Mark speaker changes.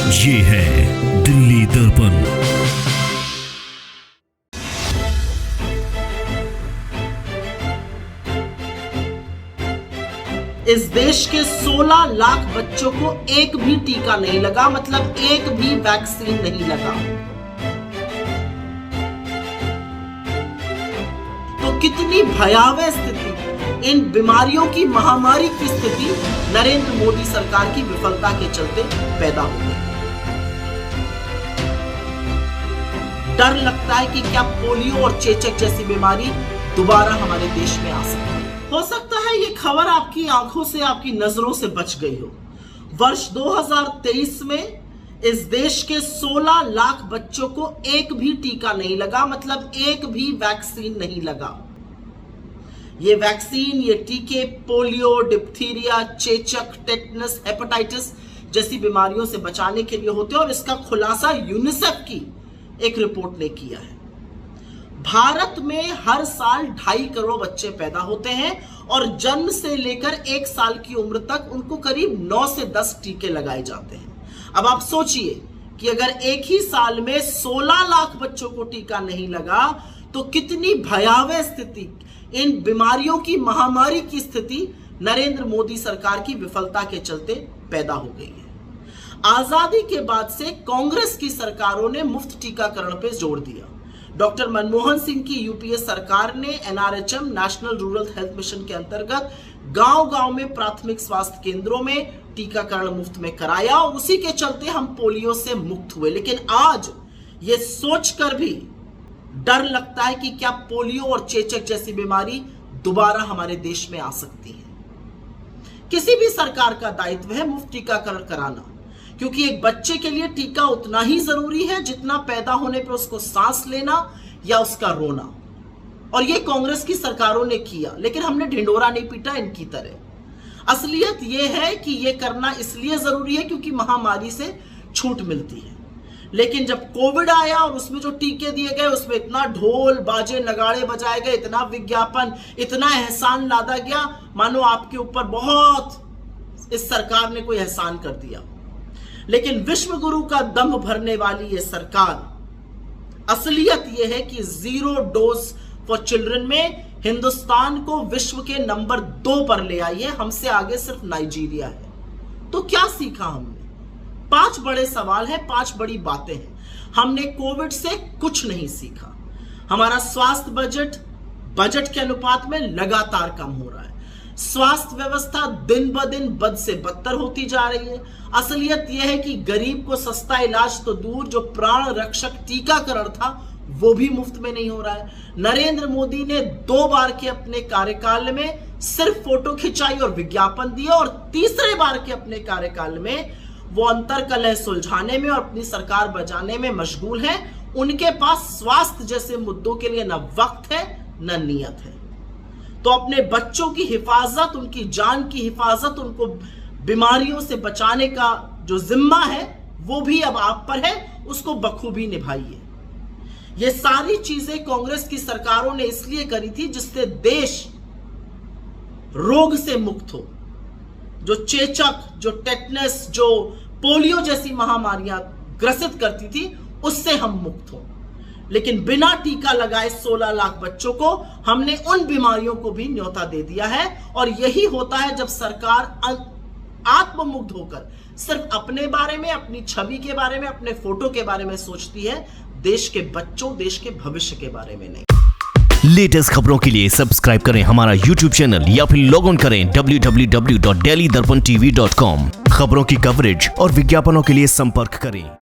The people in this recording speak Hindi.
Speaker 1: ये है दिल्ली दर्पण।
Speaker 2: इस देश के 16 लाख बच्चों को एक भी टीका नहीं लगा, मतलब एक भी वैक्सीन नहीं लगा। तो कितनी भयावह स्थिति, इन बीमारियों की महामारी की स्थिति नरेंद्र मोदी सरकार की विफलता के चलते पैदा हो गई। डर लगता है कि क्या पोलियो और चेचक जैसी बीमारी दोबारा हमारे देश में आ सकती है। हो सकता है ये खबर आपकी आंखों से, आपकी नजरों से बच गई हो। वर्ष 2023 में इस देश के 16 लाख बच्चों को एक भी टीका नहीं लगा, मतलब एक भी वैक्सीन नहीं लगा। ये वैक्सीन, ये टीके पोलियो, डिप्थीरिया, चेचक, टेटनस, हेपेटाइटिस जैसी बीमारियों से बचाने के लिए होते हैं और इसका खुलासा यूनिसेफ की एक रिपोर्ट ने किया है। भारत में हर साल 2.5 करोड़ बच्चे पैदा होते हैं और जन्म से लेकर 1 साल की उम्र तक उनको करीब 9 से 10 टीके लगाए जाते हैं। अब आप सोचिए कि अगर एक ही साल में 16 लाख बच्चों को टीका नहीं लगा तो कितनी भयावह स्थिति, इन बीमारियों की महामारी की स्थिति नरेंद्र मोदी सरकार की विफलता के चलते पैदा हो गई है। आजादी के बाद से कांग्रेस की सरकारों ने मुफ्त टीकाकरण पर जोर दिया। डॉक्टर मनमोहन सिंह की यूपीए सरकार ने NRHM, national rural health mission के अंतर्गत गांव-गांव में प्राथमिक स्वास्थ्य केंद्रों में टीकाकरण मुफ्त में कराया और उसी के चलते हम पोलियो से मुक्त हुए। लेकिन आज ये सोचकर भी डर लगता है कि क्या पोलियो और चेचक जैसी बीमारी दोबारा हमारे देश में आ सकती है। किसी भी सरकार का दायित्व है मुफ्त टीकाकरण कराना, क्योंकि एक बच्चे के लिए टीका उतना ही जरूरी है जितना पैदा होने पर उसको सांस लेना या उसका रोना। और ये कांग्रेस की सरकारों ने किया, लेकिन हमने ढिंडोरा नहीं पीटा इनकी तरह। असलियत यह है कि यह करना इसलिए जरूरी है क्योंकि महामारी से छूट मिलती है। लेकिन जब कोविड आया और उसमें जो टीके दिए गए उसमें इतना ढोल बाजे नगाड़े बजाए गए, इतना विज्ञापन, इतना एहसान लादा गया, मानो आपके ऊपर बहुत इस सरकार ने कोई एहसान कर दिया। लेकिन विश्व गुरु का दंभ भरने वाली ये सरकार, असलियत यह है कि 0 डोज फॉर चिल्ड्रन में हिंदुस्तान को विश्व के नंबर 2 पर ले आई है। हमसे आगे सिर्फ नाइजीरिया है। तो क्या सीखा हमने? 5 बड़े सवाल हैं, 5 बड़ी बातें हैं। हमने कोविड से कुछ नहीं सीखा। हमारा स्वास्थ्य बजट के अनुपात में लगातार कम हो रहा है। स्वास्थ्य व्यवस्था दिन ब दिन बद से बदतर होती जा रही है। असलियत यह है कि गरीब को सस्ता इलाज तो दूर, जो प्राण रक्षक टीकाकरण था वो भी मुफ्त में नहीं हो रहा है। नरेंद्र मोदी ने 2 बार के अपने कार्यकाल में सिर्फ फोटो खिंचाई और विज्ञापन दिया और तीसरे बार के अपने कार्यकाल में वो अंतर कलह सुलझाने में और अपनी सरकार बचाने में मशगूल है। उनके पास स्वास्थ्य जैसे मुद्दों के लिए न वक्त है न नियत है। तो अपने बच्चों की हिफाजत, उनकी जान की हिफाजत, उनको बीमारियों से बचाने का जो जिम्मा है वो भी अब आप पर है, उसको बखूबी निभाइए। ये सारी चीजें कांग्रेस की सरकारों ने इसलिए करी थी जिससे देश रोग से मुक्त हो। जो चेचक, जो टेटनस, जो पोलियो जैसी महामारियां ग्रसित करती थी उससे हम मुक्त हो। लेकिन बिना टीका लगाए 16 लाख बच्चों को हमने उन बीमारियों को भी न्योता दे दिया है। और यही होता है जब सरकार आत्ममुग्ध होकर सिर्फ अपने बारे में, अपनी छवि के बारे में, अपने फोटो के बारे में सोचती है, देश के बच्चों, देश के भविष्य के बारे में नहीं।
Speaker 1: लेटेस्ट खबरों के लिए सब्सक्राइब करें हमारा YouTube चैनल या फिर लॉग ऑन करें www.delhidarpantv.com। खबरों की कवरेज और विज्ञापनों के लिए संपर्क करें।